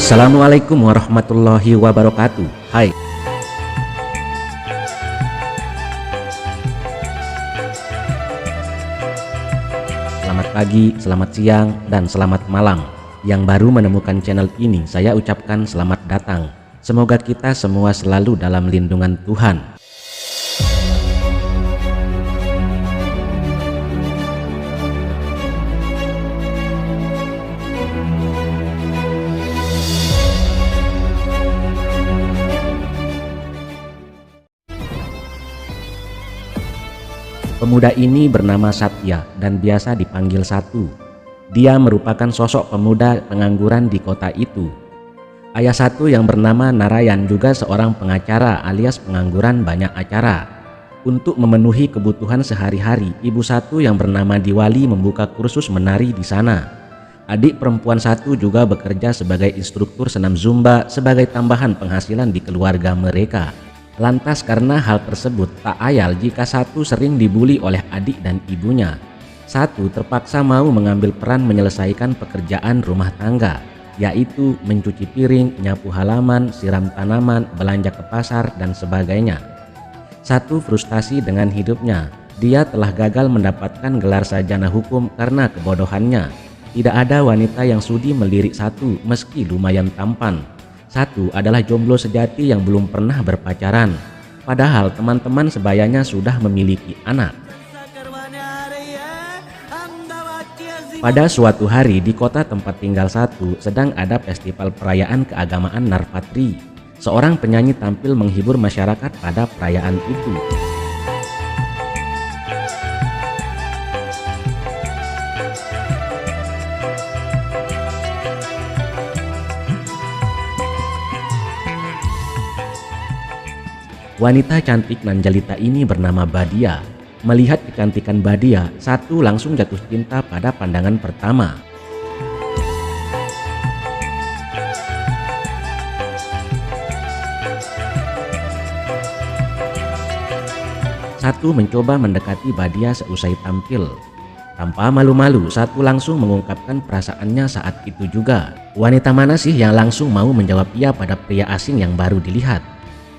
Assalamualaikum warahmatullahi wabarakatuh. Hai. Selamat pagi, selamat siang, dan selamat malam. Yang baru menemukan channel ini, saya ucapkan selamat datang. Semoga kita semua selalu dalam lindungan Tuhan. Pemuda ini bernama Satya dan biasa dipanggil Satu. Dia merupakan sosok pemuda pengangguran di kota itu. Ayah Satu yang bernama Narayan juga seorang pengacara alias pengangguran banyak acara. Untuk memenuhi kebutuhan sehari-hari, ibu Satu yang bernama Diwali membuka kursus menari di sana. Adik perempuan Satu juga bekerja sebagai instruktur senam Zumba sebagai tambahan penghasilan di keluarga mereka. Lantas karena hal tersebut tak ayal jika Satu sering dibuli oleh adik dan ibunya. Satu terpaksa mau mengambil peran menyelesaikan pekerjaan rumah tangga, yaitu mencuci piring, nyapu halaman, siram tanaman, belanja ke pasar, dan sebagainya. Satu frustasi dengan hidupnya. Dia telah gagal mendapatkan gelar sarjana hukum karena kebodohannya. Tidak ada wanita yang sudi melirik Satu meski lumayan tampan. Satu adalah jomblo sejati yang belum pernah berpacaran, padahal teman-teman sebayanya sudah memiliki anak. Pada suatu hari di kota tempat tinggal Satu sedang ada festival perayaan keagamaan Narpatri. Seorang penyanyi tampil menghibur masyarakat pada perayaan itu. Wanita cantik nan jelita ini bernama Badia. Melihat kecantikan Badia, Satu langsung jatuh cinta pada pandangan pertama. Satu mencoba mendekati Badia seusai tampil. Tanpa malu-malu, Satu langsung mengungkapkan perasaannya saat itu juga. Wanita mana sih yang langsung mau menjawab iya pada pria asing yang baru dilihat?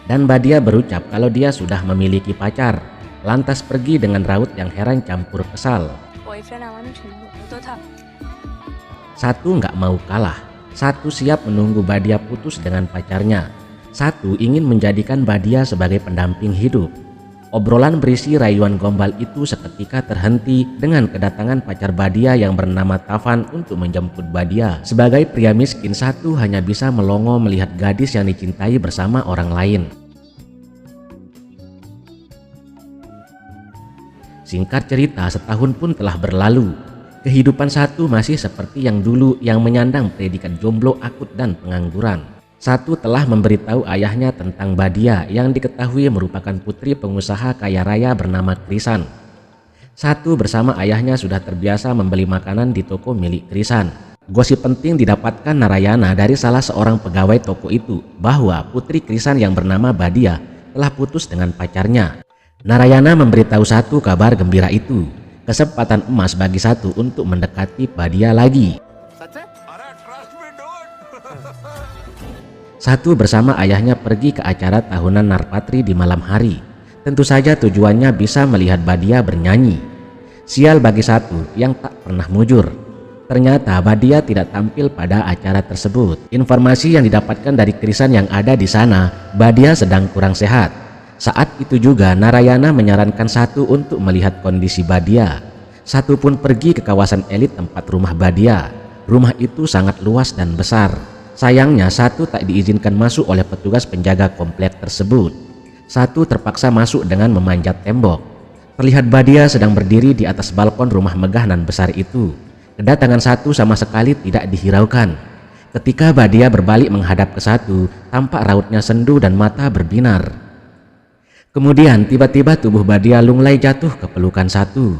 Dan Badia berucap kalau dia sudah memiliki pacar, lantas pergi dengan raut yang heran campur kesal. Satu nggak mau kalah. Satu siap menunggu Badia putus dengan pacarnya. Satu ingin menjadikan Badia sebagai pendamping hidup. Obrolan berisi rayuan gombal itu seketika terhenti dengan kedatangan pacar Badia yang bernama Tavan untuk menjemput Badia. Sebagai pria miskin, Satu hanya bisa melongo melihat gadis yang dicintai bersama orang lain. Singkat cerita, setahun pun telah berlalu. Kehidupan Satu masih seperti yang dulu, yang menyandang predikat jomblo akut dan pengangguran. Satu telah memberitahu ayahnya tentang Badia yang diketahui merupakan putri pengusaha kaya raya bernama Krisan. Satu bersama ayahnya sudah terbiasa membeli makanan di toko milik Krisan. Gosip penting didapatkan Narayana dari salah seorang pegawai toko itu bahwa putri Krisan yang bernama Badia telah putus dengan pacarnya. Narayana memberitahu Satu kabar gembira itu. Kesempatan emas bagi Satu untuk mendekati Badia lagi. Satu bersama ayahnya pergi ke acara tahunan Narpatri di malam hari. Tentu saja tujuannya bisa melihat Badia bernyanyi. Sial bagi Satu yang tak pernah mujur. Ternyata Badia tidak tampil pada acara tersebut. Informasi yang didapatkan dari Krisan yang ada di sana, Badia sedang kurang sehat. Saat itu juga Narayana menyarankan Satu untuk melihat kondisi Badia. Satu pun pergi ke kawasan elit tempat rumah Badia. Rumah itu sangat luas dan besar. Sayangnya Satu tak diizinkan masuk oleh petugas penjaga komplek tersebut. Satu terpaksa masuk dengan memanjat tembok. Terlihat Badia sedang berdiri di atas balkon rumah megah nan besar itu. Kedatangan Satu sama sekali tidak dihiraukan. Ketika Badia berbalik menghadap ke Satu, tampak rautnya sendu dan mata berbinar. Kemudian tiba-tiba tubuh Badia lunglai jatuh ke pelukan Satu.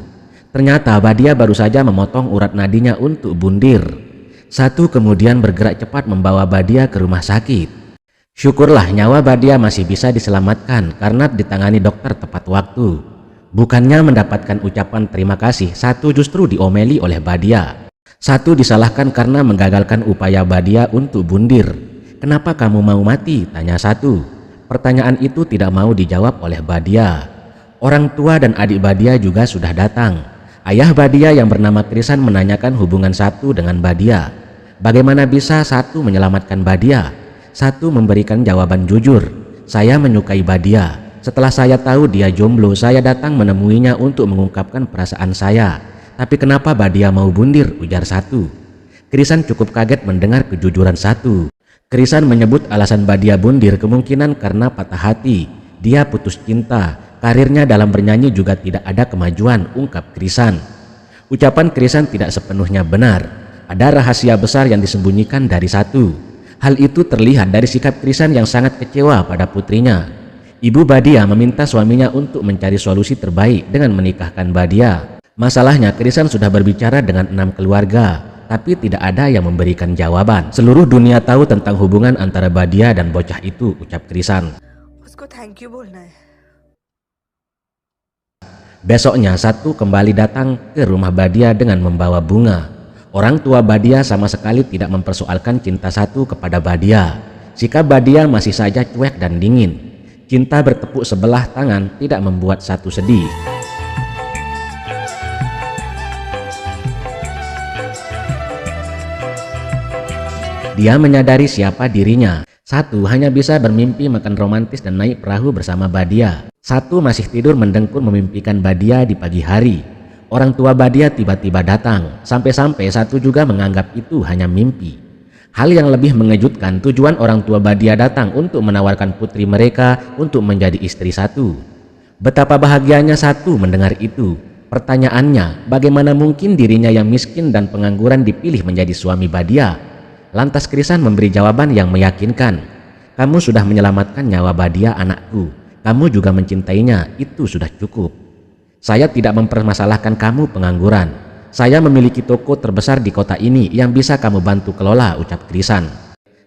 Ternyata Badia baru saja memotong urat nadinya untuk bundir. Satu kemudian bergerak cepat membawa Badia ke rumah sakit. Syukurlah nyawa Badia masih bisa diselamatkan karena ditangani dokter tepat waktu. Bukannya mendapatkan ucapan terima kasih, Satu justru diomeli oleh Badia. Satu disalahkan karena menggagalkan upaya Badia untuk bundir. "Kenapa kamu mau mati?" tanya satu. Pertanyaan itu tidak mau dijawab oleh Badia. Orang tua dan adik Badia juga sudah datang. Ayah Badia yang bernama Krisan menanyakan hubungan satu dengan Badia. Bagaimana bisa satu menyelamatkan Badia? Satu memberikan jawaban jujur, "Saya menyukai Badia. Setelah saya tahu dia jomblo, saya datang menemuinya untuk mengungkapkan perasaan saya. Tapi kenapa Badia mau bundir?" ujar satu. Krisan cukup kaget mendengar kejujuran satu. Krisan menyebut alasan Badia bundir kemungkinan karena patah hati. Dia putus cinta, karirnya dalam bernyanyi juga tidak ada kemajuan, ungkap Krisan. Ucapan Krisan tidak sepenuhnya benar. Ada rahasia besar yang disembunyikan dari satu. Hal itu terlihat dari sikap Krisan yang sangat kecewa pada putrinya. Ibu Badia meminta suaminya untuk mencari solusi terbaik dengan menikahkan Badia. Masalahnya Krisan sudah berbicara dengan 6 keluarga, tapi tidak ada yang memberikan jawaban. "Seluruh dunia tahu tentang hubungan antara Badia dan bocah itu," ucap Krisan. उसको thank you बोलना है। Besoknya satu kembali datang ke rumah Badia dengan membawa bunga. Orang tua Badia sama sekali tidak mempersoalkan cinta satu kepada Badia. Sikap Badia masih saja cuek dan dingin. Cinta bertepuk sebelah tangan tidak membuat satu sedih. Dia menyadari siapa dirinya. Satu hanya bisa bermimpi makan romantis dan naik perahu bersama Badia. Satu masih tidur mendengkur memimpikan Badia di pagi hari. Orang tua Badia tiba-tiba datang, sampai-sampai satu juga menganggap itu hanya mimpi. Hal yang lebih mengejutkan, tujuan orang tua Badia datang untuk menawarkan putri mereka untuk menjadi istri satu. Betapa bahagianya satu mendengar itu. Pertanyaannya, bagaimana mungkin dirinya yang miskin dan pengangguran dipilih menjadi suami Badia? Lantas Krisan memberi jawaban yang meyakinkan. "Kamu sudah menyelamatkan nyawa Badia, anakku. Kamu juga mencintainya, itu sudah cukup. Saya tidak mempermasalahkan kamu pengangguran. Saya memiliki toko terbesar di kota ini yang bisa kamu bantu kelola," ucap Krisan.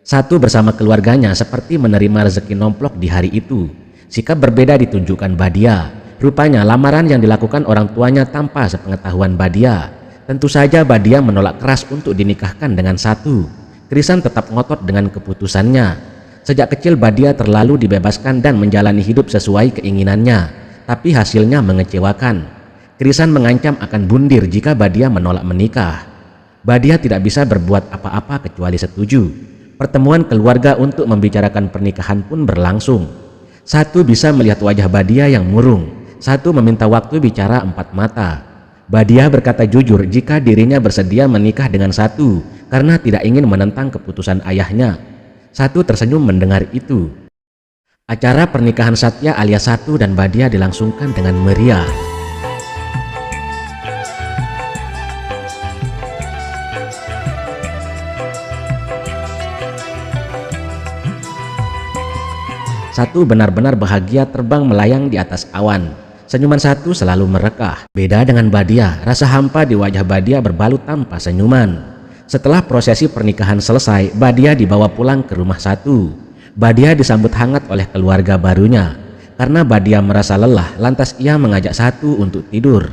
Satu bersama keluarganya seperti menerima rezeki nomplok di hari itu. Sikap berbeda ditunjukkan Badia. Rupanya lamaran yang dilakukan orang tuanya tanpa sepengetahuan Badia. Tentu saja Badia menolak keras untuk dinikahkan dengan satu. Krisan tetap ngotot dengan keputusannya. Sejak kecil Badia terlalu dibebaskan dan menjalani hidup sesuai keinginannya. Tapi hasilnya mengecewakan. Krisan mengancam akan bundir jika Badia menolak menikah. Badia tidak bisa berbuat apa-apa kecuali setuju. Pertemuan keluarga untuk membicarakan pernikahan pun berlangsung. Satu bisa melihat wajah Badia yang murung. Satu meminta waktu bicara 4 mata. Badia berkata jujur jika dirinya bersedia menikah dengan satu karena tidak ingin menentang keputusan ayahnya. Satu tersenyum mendengar itu. Acara pernikahan Satya alias Satu dan Badia dilangsungkan dengan meriah. Satu benar-benar bahagia terbang melayang di atas awan. Senyuman Satu selalu merekah. Beda dengan Badia, rasa hampa di wajah Badia berbalut tanpa senyuman. Setelah prosesi pernikahan selesai, Badia dibawa pulang ke rumah Satu. Badia disambut hangat oleh keluarga barunya. Karena Badia merasa lelah, lantas ia mengajak Satu untuk tidur.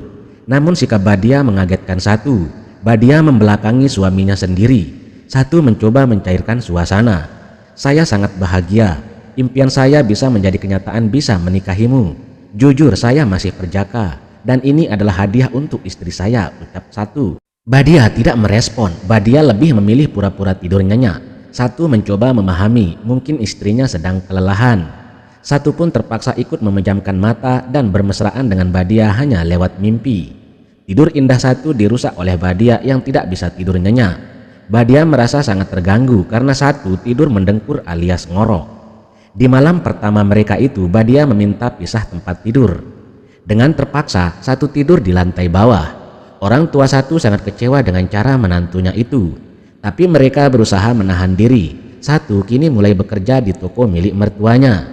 Namun sikap Badia mengagetkan Satu. Badia membelakangi suaminya sendiri. Satu mencoba mencairkan suasana. "Saya sangat bahagia. Impian saya bisa menjadi kenyataan, bisa menikahimu. Jujur saya masih perjaka. Dan ini adalah hadiah untuk istri saya," ucap Satu. Badia tidak merespon. Badia lebih memilih pura-pura tidur nyenyak. Satu mencoba memahami, mungkin istrinya sedang kelelahan. Satu pun terpaksa ikut memejamkan mata dan bermesraan dengan Badia hanya lewat mimpi. Tidur indah Satu dirusak oleh Badia yang tidak bisa tidur nyenyak. Badia merasa sangat terganggu karena Satu tidur mendengkur alias ngorok. Di malam pertama mereka itu, Badia meminta pisah tempat tidur. Dengan terpaksa, Satu tidur di lantai bawah. Orang tua Satu sangat kecewa dengan cara menantunya itu. Tapi mereka berusaha menahan diri. Satu kini mulai bekerja di toko milik mertuanya.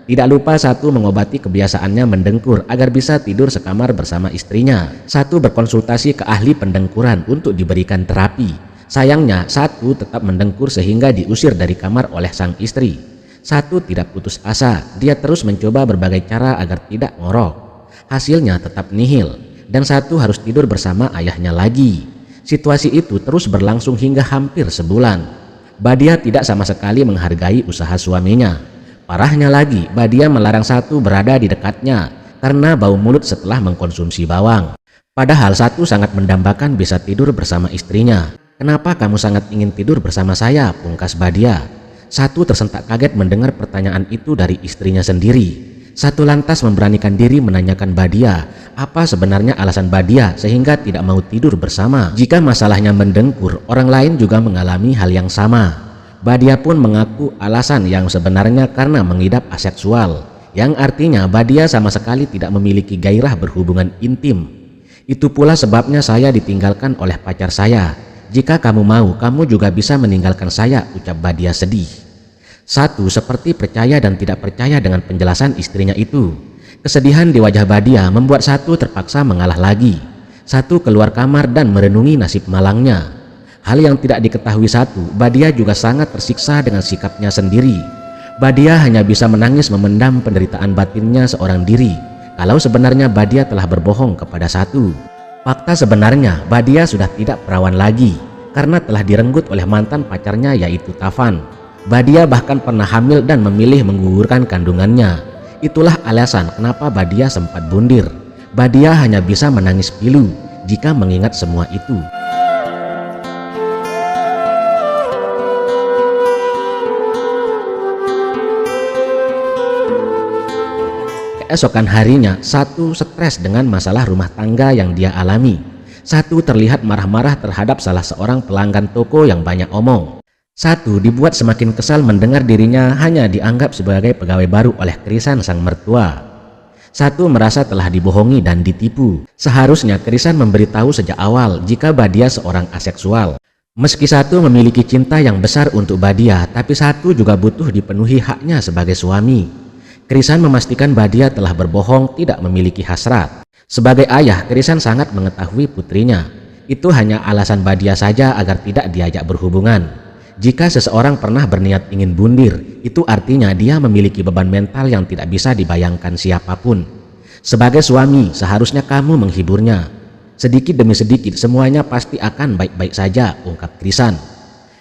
Tidak lupa Satu mengobati kebiasaannya mendengkur agar bisa tidur sekamar bersama istrinya. Satu berkonsultasi ke ahli pendengkuran untuk diberikan terapi. Sayangnya Satu tetap mendengkur sehingga diusir dari kamar oleh sang istri. Satu tidak putus asa. Dia terus mencoba berbagai cara agar tidak ngorok. Hasilnya tetap nihil dan Satu harus tidur bersama ayahnya lagi. Situasi itu terus berlangsung hingga hampir sebulan. Badia tidak sama sekali menghargai usaha suaminya. Parahnya lagi, Badia melarang Satu berada di dekatnya karena bau mulut setelah mengkonsumsi bawang. Padahal Satu sangat mendambakan bisa tidur bersama istrinya. "Kenapa kamu sangat ingin tidur bersama saya?" pungkas Badia. Satu tersentak kaget mendengar pertanyaan itu dari istrinya sendiri. Satu lantas memberanikan diri menanyakan Badia apa sebenarnya alasan Badia sehingga tidak mau tidur bersama. Jika masalahnya mendengkur, orang lain juga mengalami hal yang sama. Badia pun mengaku alasan yang sebenarnya karena mengidap aseksual, yang artinya Badia sama sekali tidak memiliki gairah berhubungan intim. "Itu pula sebabnya saya ditinggalkan oleh pacar saya. Jika kamu mau, kamu juga bisa meninggalkan saya," ucap Badia sedih. Satu seperti percaya dan tidak percaya dengan penjelasan istrinya itu. Kesedihan di wajah Badia membuat Satu terpaksa mengalah lagi. Satu keluar kamar dan merenungi nasib malangnya. Hal yang tidak diketahui Satu, Badia juga sangat tersiksa dengan sikapnya sendiri. Badia hanya bisa menangis memendam penderitaan batinnya seorang diri. Kalau sebenarnya Badia telah berbohong kepada Satu. Fakta sebenarnya Badia sudah tidak perawan lagi karena telah direnggut oleh mantan pacarnya yaitu Tavan. Badia bahkan pernah hamil dan memilih menggugurkan kandungannya. Itulah alasan kenapa Badia sempat bundir. Badia hanya bisa menangis pilu jika mengingat semua itu. Keesokan harinya, Satu stres dengan masalah rumah tangga yang dia alami. Satu terlihat marah-marah terhadap salah seorang pelanggan toko yang banyak omong. Satu dibuat semakin kesal mendengar dirinya hanya dianggap sebagai pegawai baru oleh Krisan sang mertua. Satu merasa telah dibohongi dan ditipu. Seharusnya Krisan memberitahu sejak awal jika Badia seorang aseksual. Meski Satu memiliki cinta yang besar untuk Badia, tapi Satu juga butuh dipenuhi haknya sebagai suami. Krisan memastikan Badia telah berbohong, tidak memiliki hasrat. Sebagai ayah, Krisan sangat mengetahui putrinya. Itu hanya alasan Badia saja agar tidak diajak berhubungan. Jika seseorang pernah berniat ingin bundir, itu artinya dia memiliki beban mental yang tidak bisa dibayangkan siapapun. Sebagai suami, seharusnya kamu menghiburnya. Sedikit demi sedikit semuanya pasti akan baik-baik saja, ungkap Krisan.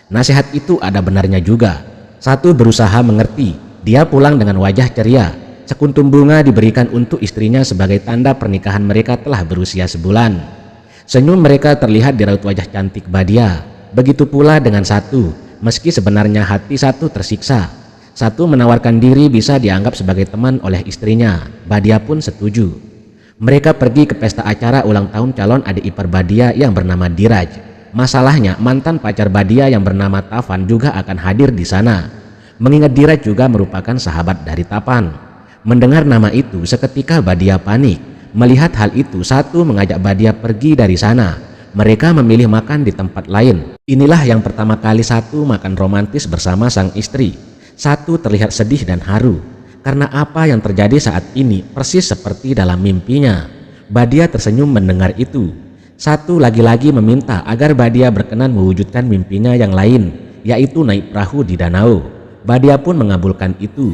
Nasihat itu ada benarnya juga. Satu berusaha mengerti. Dia pulang dengan wajah ceria. Sekuntum bunga diberikan untuk istrinya sebagai tanda pernikahan mereka telah berusia sebulan. Senyum mereka terlihat di raut wajah cantik Badia. Begitu pula dengan Satu. Meski sebenarnya hati Satu tersiksa. Satu menawarkan diri bisa dianggap sebagai teman oleh istrinya. Badia pun setuju. Mereka pergi ke pesta acara ulang tahun calon adik ipar Badia yang bernama Diraj. Masalahnya mantan pacar Badia yang bernama Tavan juga akan hadir di sana. Mengingat Diraj juga merupakan sahabat dari Tapan. Mendengar nama itu seketika Badia panik. Melihat hal itu, Satu mengajak Badia pergi dari sana. Mereka memilih makan di tempat lain. Inilah yang pertama kali Satu makan romantis bersama sang istri. Satu terlihat sedih dan haru karena apa yang terjadi saat ini persis seperti dalam mimpinya. Badia tersenyum mendengar itu. Satu lagi-lagi meminta agar Badia berkenan mewujudkan mimpinya yang lain, yaitu naik perahu di danau. Badia pun mengabulkan itu.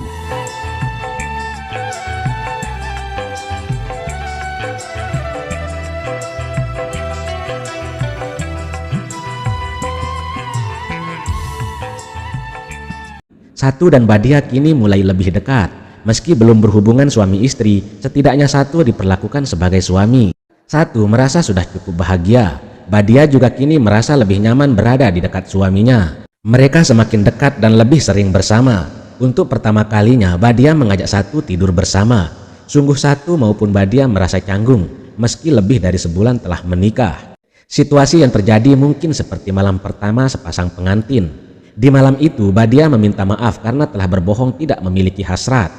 Satu dan Badia kini mulai lebih dekat. Meski belum berhubungan suami istri, setidaknya Satu diperlakukan sebagai suami. Satu merasa sudah cukup bahagia. Badia juga kini merasa lebih nyaman berada di dekat suaminya. Mereka semakin dekat dan lebih sering bersama. Untuk pertama kalinya Badia mengajak Satu tidur bersama. Sungguh Satu maupun Badia merasa canggung meski lebih dari sebulan telah menikah. Situasi yang terjadi mungkin seperti malam pertama sepasang pengantin. Di malam itu Badia meminta maaf karena telah berbohong tidak memiliki hasrat.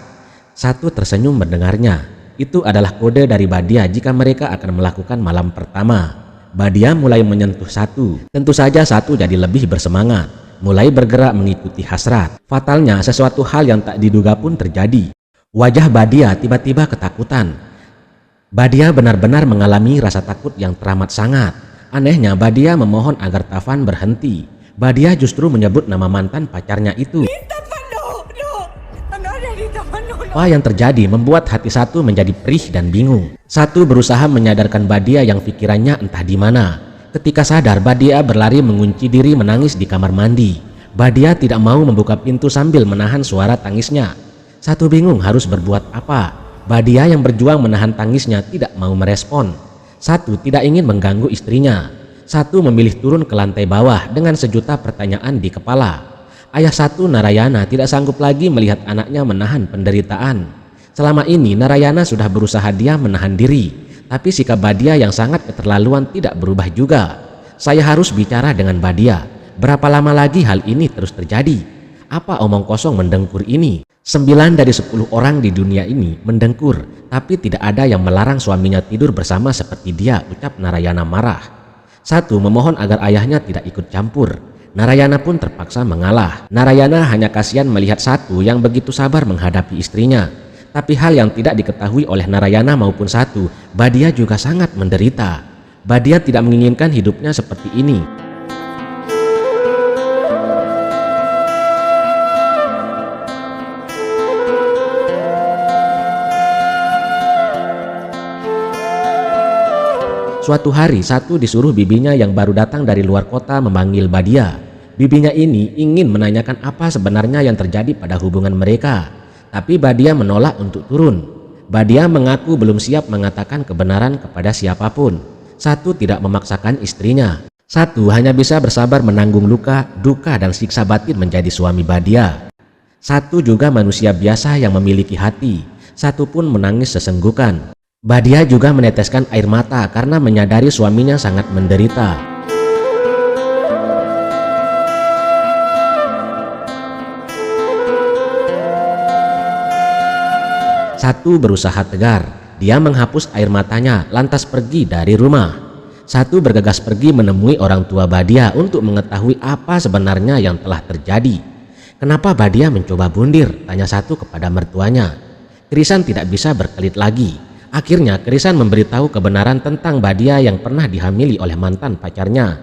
Satu tersenyum mendengarnya. Itu adalah kode dari Badia jika mereka akan melakukan malam pertama. Badia mulai menyentuh Satu. Tentu saja Satu jadi lebih bersemangat, mulai bergerak mengikuti hasrat. Fatalnya sesuatu hal yang tak diduga pun terjadi. Wajah Badia tiba-tiba ketakutan. Badia benar-benar mengalami rasa takut yang teramat sangat. Anehnya Badia memohon agar Tavan berhenti. Badia justru menyebut nama mantan pacarnya itu. Apa yang terjadi membuat hati Satu menjadi perih dan bingung. Satu berusaha menyadarkan Badia yang pikirannya entah di mana. Ketika sadar, Badia berlari mengunci diri menangis di kamar mandi. Badia tidak mau membuka pintu sambil menahan suara tangisnya. Satu bingung harus berbuat apa. Badia yang berjuang menahan tangisnya tidak mau merespon. Satu tidak ingin mengganggu istrinya. Satu memilih turun ke lantai bawah dengan sejuta pertanyaan di kepala. Ayah Satu, Narayana, tidak sanggup lagi melihat anaknya menahan penderitaan. Selama ini Narayana sudah berusaha dia menahan diri. Tapi sikap Badia yang sangat keterlaluan tidak berubah juga. Saya harus bicara dengan Badia. Berapa lama lagi hal ini terus terjadi? Apa omong kosong mendengkur ini? 9 dari 10 orang di dunia ini mendengkur, tapi tidak ada yang melarang suaminya tidur bersama seperti dia, ucap Narayana marah. Satu memohon agar ayahnya tidak ikut campur. Narayana pun terpaksa mengalah. Narayana hanya kasihan melihat Satu yang begitu sabar menghadapi istrinya. Tapi hal yang tidak diketahui oleh Narayana maupun Satu, Badia juga sangat menderita. Badia tidak menginginkan hidupnya seperti ini. Suatu hari Satu disuruh bibinya yang baru datang dari luar kota memanggil Badia. Bibinya ini ingin menanyakan apa sebenarnya yang terjadi pada hubungan mereka. Tapi Badia menolak untuk turun. Badia mengaku belum siap mengatakan kebenaran kepada siapapun. Satu tidak memaksakan istrinya. Satu hanya bisa bersabar menanggung luka, duka dan siksa batin menjadi suami Badia. Satu juga manusia biasa yang memiliki hati. Satu pun menangis sesenggukan. Badia juga meneteskan air mata karena menyadari suaminya sangat menderita. Satu berusaha tegar. Dia menghapus air matanya lantas pergi dari rumah. Satu bergegas pergi menemui orang tua Badia untuk mengetahui apa sebenarnya yang telah terjadi. Kenapa Badia mencoba bundir? Tanya Satu kepada mertuanya. Krisan tidak bisa berkelit lagi. Akhirnya Krisan memberitahu kebenaran tentang Badia yang pernah dihamili oleh mantan pacarnya.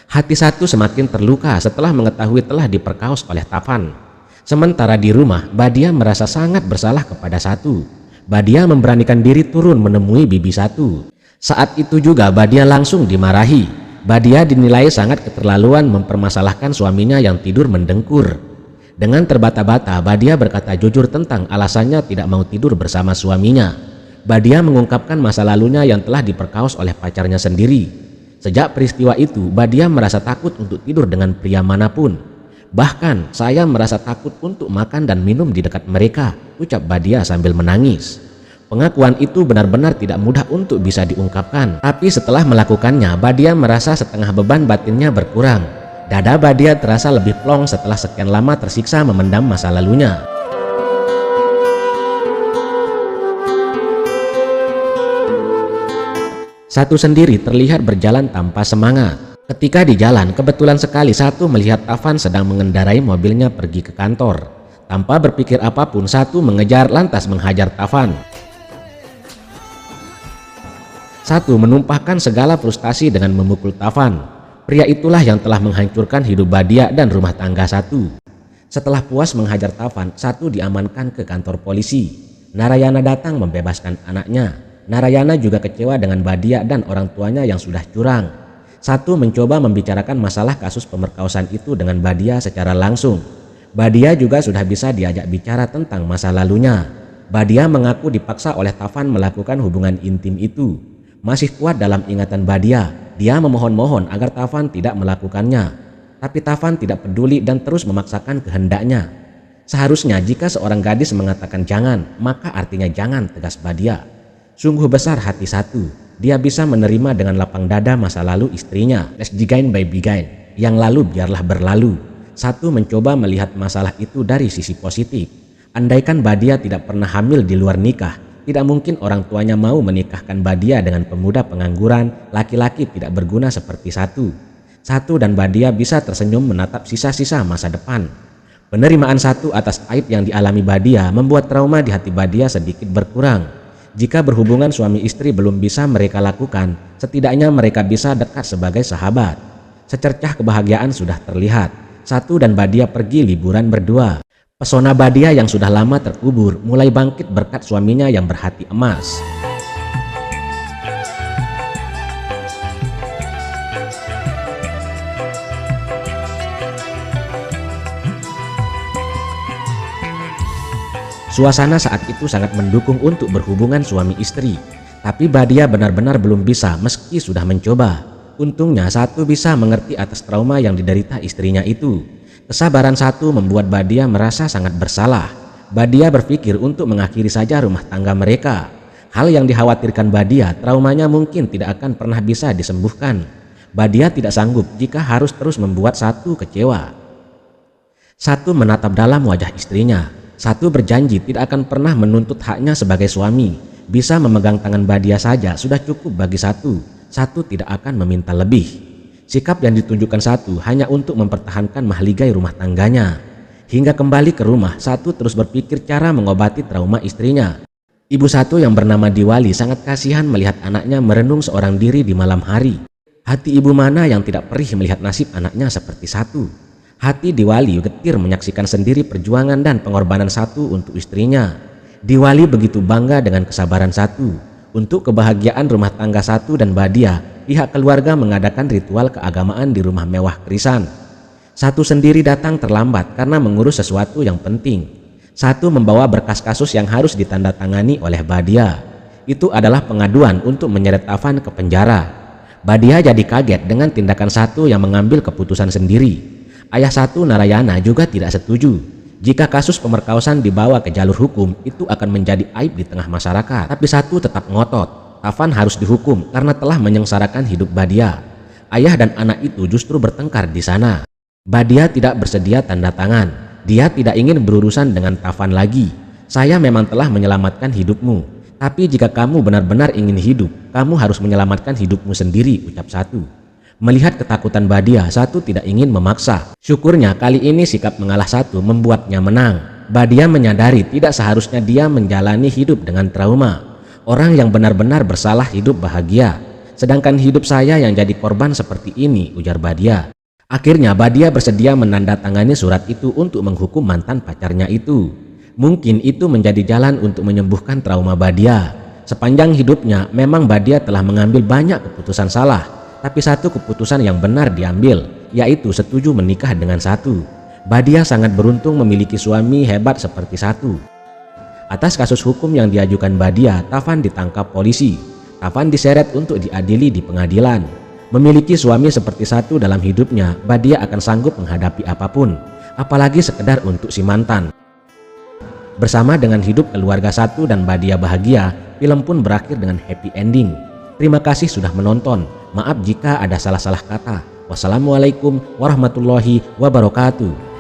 Hati Satu semakin terluka setelah mengetahui telah diperkaos oleh Tavan. Sementara di rumah, Badia merasa sangat bersalah kepada Satu. Badia memberanikan diri turun menemui bibi Satu. Saat itu juga Badia langsung dimarahi. Badia dinilai sangat keterlaluan mempermasalahkan suaminya yang tidur mendengkur. Dengan terbata-bata, Badia berkata jujur tentang alasannya tidak mau tidur bersama suaminya. Badia mengungkapkan masa lalunya yang telah diperkaos oleh pacarnya sendiri. Sejak peristiwa itu, Badia merasa takut untuk tidur dengan pria manapun. Bahkan saya merasa takut untuk makan dan minum di dekat mereka, ucap Badia sambil menangis. Pengakuan itu benar-benar tidak mudah untuk bisa diungkapkan. Tapi setelah melakukannya, Badia merasa setengah beban batinnya berkurang. Dada Badia terasa lebih plong setelah sekian lama tersiksa memendam masa lalunya. Satu sendiri terlihat berjalan tanpa semangat. Ketika di jalan, kebetulan sekali Satu melihat Tavan sedang mengendarai mobilnya pergi ke kantor. Tanpa berpikir apapun, Satu mengejar lantas menghajar Tavan. Satu menumpahkan segala frustasi dengan memukul Tavan. Pria itulah yang telah menghancurkan hidup Badia dan rumah tangga Satu. Setelah puas menghajar Tavan, Satu diamankan ke kantor polisi. Narayana datang membebaskan anaknya. Narayana juga kecewa dengan Badia dan orang tuanya yang sudah curang. Satu mencoba membicarakan masalah kasus pemerkosaan itu dengan Badia secara langsung. Badia juga sudah bisa diajak bicara tentang masa lalunya. Badia mengaku dipaksa oleh Tavan melakukan hubungan intim itu. Masih kuat dalam ingatan Badia, dia memohon-mohon agar Tavan tidak melakukannya. Tapi Tavan tidak peduli dan terus memaksakan kehendaknya. Seharusnya jika seorang gadis mengatakan jangan, maka artinya jangan, tegas Badia. Sungguh besar hati Satu. Dia bisa menerima dengan lapang dada masa lalu istrinya. Let's begin by begin. Yang lalu biarlah berlalu. Satu mencoba melihat masalah itu dari sisi positif. Andaikan Badia tidak pernah hamil di luar nikah, tidak mungkin orang tuanya mau menikahkan Badia dengan pemuda pengangguran, laki-laki tidak berguna seperti Satu. Satu dan Badia bisa tersenyum menatap sisa-sisa masa depan. Penerimaan Satu atas aib yang dialami Badia membuat trauma di hati Badia sedikit berkurang. Jika berhubungan suami istri belum bisa mereka lakukan, setidaknya mereka bisa dekat sebagai sahabat. Secercah kebahagiaan sudah terlihat. Satu dan Badia pergi liburan berdua. Pesona Badia yang sudah lama terkubur mulai bangkit berkat suaminya yang berhati emas. Suasana saat itu sangat mendukung untuk berhubungan suami istri. Tapi Badia benar-benar belum bisa meski sudah mencoba. Untungnya Satu bisa mengerti atas trauma yang diderita istrinya itu. Kesabaran Satu membuat Badia merasa sangat bersalah. Badia berpikir untuk mengakhiri saja rumah tangga mereka. Hal yang dikhawatirkan Badia, traumanya mungkin tidak akan pernah bisa disembuhkan. Badia tidak sanggup jika harus terus membuat Satu kecewa. Satu menatap dalam wajah istrinya. Satu berjanji tidak akan pernah menuntut haknya sebagai suami. Bisa memegang tangan Badia saja sudah cukup bagi Satu. Satu tidak akan meminta lebih. Sikap yang ditunjukkan Satu hanya untuk mempertahankan mahligai rumah tangganya. Hingga kembali ke rumah, Satu terus berpikir cara mengobati trauma istrinya. Ibu Satu yang bernama Diwali sangat kasihan melihat anaknya merenung seorang diri di malam hari. Hati ibu mana yang tidak perih melihat nasib anaknya seperti Satu. Hati Diwali getir menyaksikan sendiri perjuangan dan pengorbanan Satu untuk istrinya. Diwali begitu bangga dengan kesabaran Satu. Untuk kebahagiaan rumah tangga Satu dan Badia, pihak keluarga mengadakan ritual keagamaan di rumah mewah Krisan. Satu sendiri datang terlambat karena mengurus sesuatu yang penting. Satu membawa berkas kasus yang harus ditandatangani oleh Badia. Itu adalah pengaduan untuk menyeret Tavan ke penjara. Badia jadi kaget dengan tindakan Satu yang mengambil keputusan sendiri. Ayah Satu, Narayana, juga tidak setuju. Jika kasus pemerkosaan dibawa ke jalur hukum, itu akan menjadi aib di tengah masyarakat. Tapi Satu tetap ngotot, Tavan harus dihukum karena telah menyengsarakan hidup Badia. Ayah dan anak itu justru bertengkar di sana. Badia tidak bersedia tanda tangan. Dia tidak ingin berurusan dengan Tavan lagi. Saya memang telah menyelamatkan hidupmu. Tapi jika kamu benar-benar ingin hidup, kamu harus menyelamatkan hidupmu sendiri, ucap Satu. Melihat ketakutan Badia, Satu tidak ingin memaksa. Syukurnya kali ini sikap mengalah Satu membuatnya menang. Badia menyadari tidak seharusnya dia menjalani hidup dengan trauma. Orang yang benar-benar bersalah hidup bahagia. Sedangkan hidup saya yang jadi korban seperti ini, ujar Badia. Akhirnya Badia bersedia menandatangani surat itu untuk menghukum mantan pacarnya itu. Mungkin itu menjadi jalan untuk menyembuhkan trauma Badia. Sepanjang hidupnya memang Badia telah mengambil banyak keputusan salah. Tapi satu keputusan yang benar diambil, yaitu setuju menikah dengan Satu. Badia sangat beruntung memiliki suami hebat seperti Satu. Atas kasus hukum yang diajukan Badia, Tavan ditangkap polisi. Tavan diseret untuk diadili di pengadilan. Memiliki suami seperti Satu dalam hidupnya, Badia akan sanggup menghadapi apapun, apalagi sekedar untuk si mantan. Bersama dengan hidup keluarga Satu dan Badia bahagia, film pun berakhir dengan happy ending. Terima kasih sudah menonton. Maaf jika ada salah-salah kata. Wassalamualaikum warahmatullahi wabarakatuh.